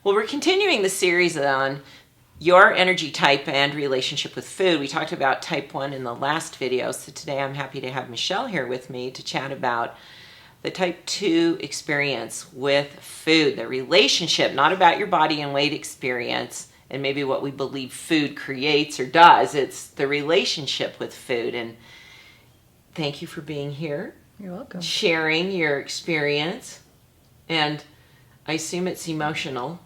Well, we're continuing the series on your energy type and relationship with food. We talked about type 1 in the last video, so today I'm happy to have Michelle here with me to chat about the type 2 experience with food, the relationship, not about your body and weight experience and maybe what we believe food creates or does. It's the relationship with food. And thank you for being here. You're welcome. Sharing your experience. And I assume it's emotional.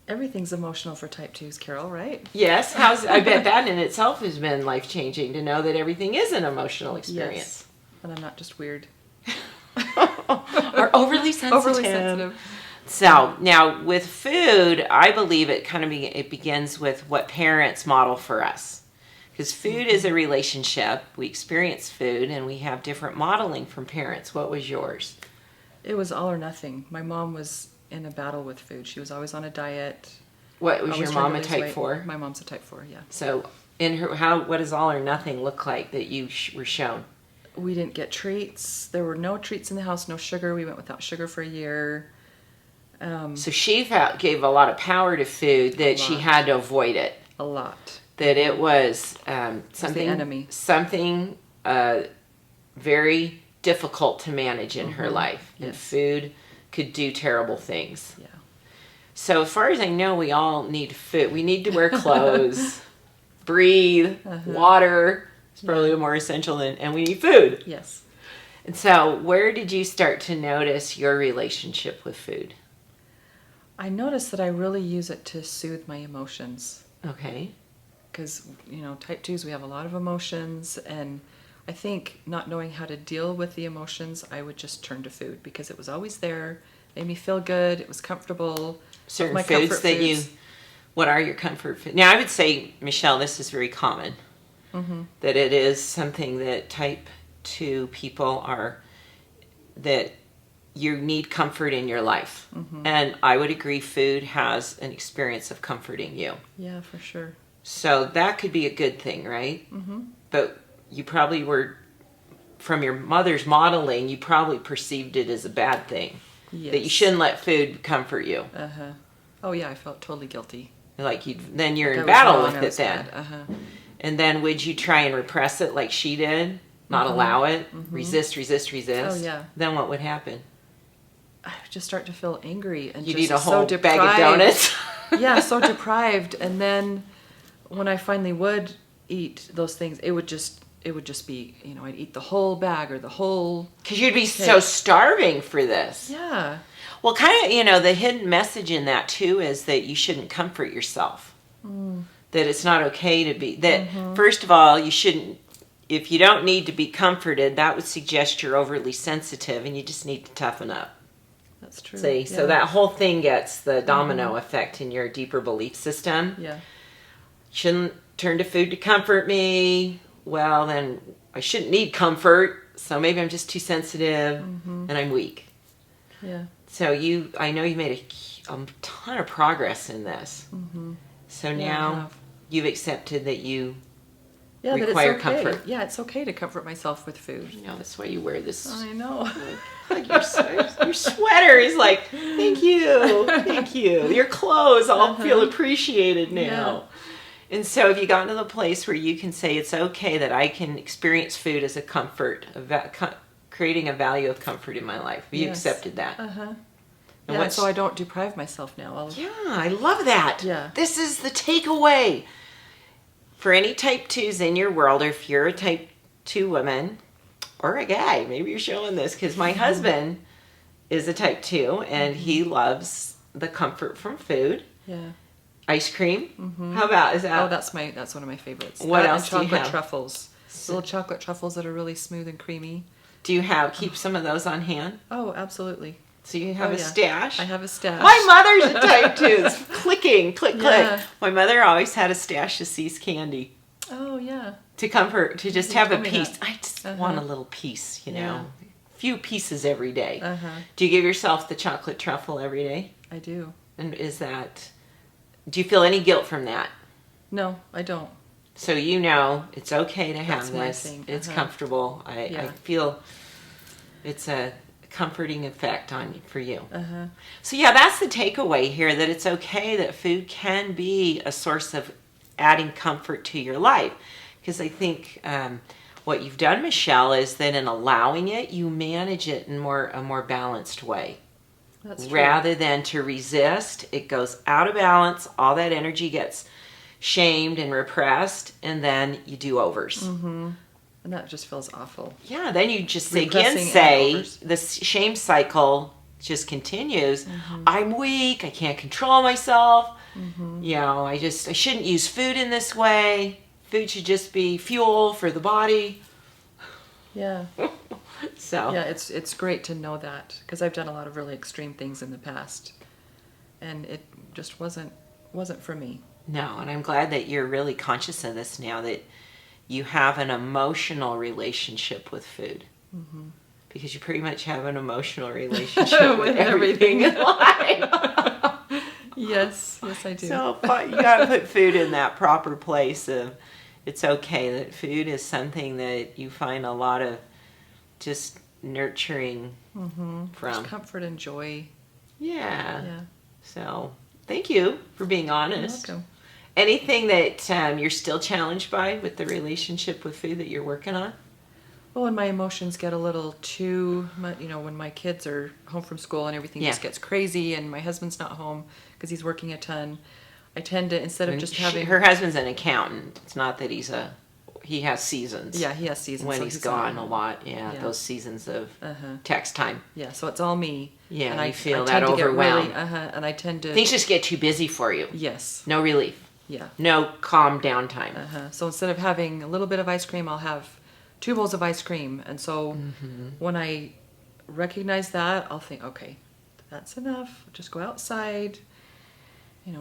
Everything's emotional for type 2s, Carol, right? Yes. I bet that in itself has been life-changing to know that everything is an emotional experience. Yes. And I'm not just weird. Or overly sensitive. Overly sensitive. So now with food, I believe it kind of it begins with what parents model for us. Because food is a relationship. We experience food and we have different modeling from parents. What was yours? It was all or nothing. My mom was in a battle with food. She was always on a diet. What was Always your trying mom to a lose type weight. 4? My mom's a type 4, yeah. So in her, what does all or nothing look like that you were shown? We didn't get treats. There were no treats in the house, no sugar. We went without sugar for a year. So she gave a lot of power to food that she had to avoid it. A lot. That it was the enemy. Something very difficult to manage in her life. And food could do terrible things. Yeah. So as far as I know, we all need food. We need to wear clothes, breathe, water. It's probably more essential and we need food. Yes. And so where did you start to notice your relationship with food? I noticed that I really use it to soothe my emotions. Okay. Because, type 2s, we have a lot of emotions, and I think not knowing how to deal with the emotions, I would just turn to food because it was always there, made me feel good, it was comfortable. Certain my foods comfort that foods. what are your comfort foods? Now, I would say, Michelle, this is very common, that it is something that type 2 people that you need comfort in your life. And I would agree food has an experience of comforting you. Yeah, for sure. So that could be a good thing, right? But you probably were, from your mother's modeling, you probably perceived it as a bad thing. Yes. That you shouldn't let food comfort you. Oh, yeah, I felt totally guilty. Like then you're Like in I was battle wrong, with I it was then. bad. And then would you try and repress it like she did? Not allow it? Resist. Oh, yeah. Then what would happen? I would just start to feel angry and You'd just eat a whole so bag of donuts? Yeah, so deprived. And then when I finally would eat those things, it would just be, I'd eat the whole bag or the whole... Because you'd be so starving for this. Yeah. Well, kind of, the hidden message in that, too, is that you shouldn't comfort yourself. That it's not okay to be... That, first of all, you shouldn't... If you don't need to be comforted, that would suggest you're overly sensitive and you just need to toughen up. That's true. See, so that whole thing gets the domino effect in your deeper belief system. Yeah. Shouldn't turn to food to comfort me. Well, then I shouldn't need comfort. So maybe I'm just too sensitive and I'm weak. Yeah. So I know you made a ton of progress in this. So now you've accepted that you require comfort. Yeah, it's okay to comfort myself with food. That's why you wear this. I know. Like your sweater is like, thank you. Your clothes all feel appreciated now. Yeah. And so have you gotten to the place where you can say it's okay that I can experience food as a comfort, creating a value of comfort in my life? Have you accepted that? Yeah, so I don't deprive myself now. I love that. Yeah. This is the takeaway. For any type 2s in your world, or if you're a type 2 woman or a guy, maybe you're showing this, because my husband is a type 2 and he loves the comfort from food. Yeah. Ice cream. How about is that? Oh, that's one of my favorites. What that else do you chocolate have? Truffles. Little chocolate truffles that are really smooth and creamy. Do you keep some of those on hand? Oh, absolutely. So you have a stash? I have a stash. My mother's a type 2. It's clicking, click. My mother always had a stash of See's candy. Oh, yeah. To comfort, to just have a piece. That. I just want a little piece, A few pieces every day. Do you give yourself the chocolate truffle every day? I do. And do you feel any guilt from that? No, I don't. So it's okay to have this. Thing. It's comfortable. I feel it's a comforting effect for you. Uh-huh. So yeah, that's the takeaway here, that it's okay that food can be a source of adding comfort to your life. Because I think what you've done, Michelle, is that in allowing it, you manage it in a more balanced way. That's true. Rather than to resist, it goes out of balance, all that energy gets shamed and repressed, and then you do overs. Mm-hmm. And that just feels awful. Yeah, then you just Repressing say, and overs. the shame cycle just continues. Mm-hmm. I'm weak, I can't control myself. Mm-hmm. You know, I shouldn't use food in this way. Food should just be fuel for the body. Yeah. So Yeah, it's great to know that, because I've done a lot of really extreme things in the past, and it just wasn't for me. no, and I'm glad that you're really conscious of this now, that you have an emotional relationship with food. Mm-hmm. Because you pretty much have an emotional relationship with everything in life. Yes, I do. So you gotta put food in that proper place of, it's okay that food is something that you find a lot of just nurturing Mm-hmm. from. Just comfort and joy. Yeah. Yeah. So thank you for being honest. You're welcome. Anything that you're still challenged by with the relationship with food that you're working on? Well, when my emotions get a little too much, when my kids are home from school and everything just gets crazy, and my husband's not home because he's working a ton, I tend to, instead of just having... Her husband's an accountant. It's not that he has seasons. Yeah, he has seasons. When so he's not gone a home. lot. Yeah, Yeah. those seasons of Uh-huh. text time. Yeah, so it's all me. Yeah, and you feel that tend to get overwhelmed. and I tend to... Things just get too busy for you. Yes. No relief. Yeah. No calm down time. So instead of having a little bit of ice cream, I'll have 2 bowls of ice cream. And so when I recognize that, I'll think, okay, that's enough. Just go outside,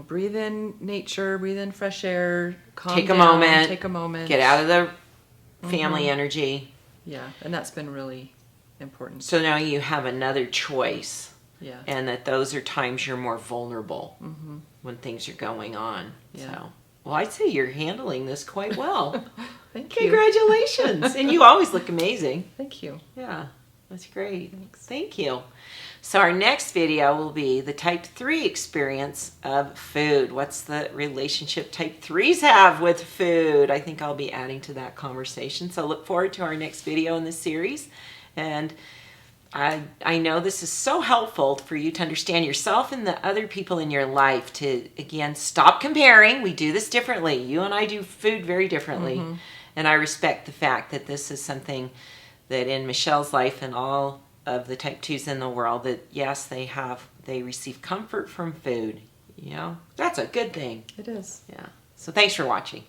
breathe in nature, breathe in fresh air, calm Take down, a moment. moment. Get out of the family energy. Yeah, and that's been really important. So now you have another choice. Yeah. And that those are times you're more vulnerable when things are going on. Yeah. So, well, I'd say you're handling this quite well. Thank you. Congratulations. And you always look amazing. Thank you. Yeah, that's great. Thanks. Thank you. So our next video will be the type 3 experience of food. What's the relationship type 3s have with food? I think I'll be adding to that conversation. So look forward to our next video in this series. And I know this is so helpful for you to understand yourself and the other people in your life, to, again, stop comparing. We do this differently. You and I do food very differently. And I respect the fact that this is something that in Michelle's life and all of the type 2s in the world, that yes, they receive comfort from food. That's a good thing. It is. Yeah. So thanks for watching.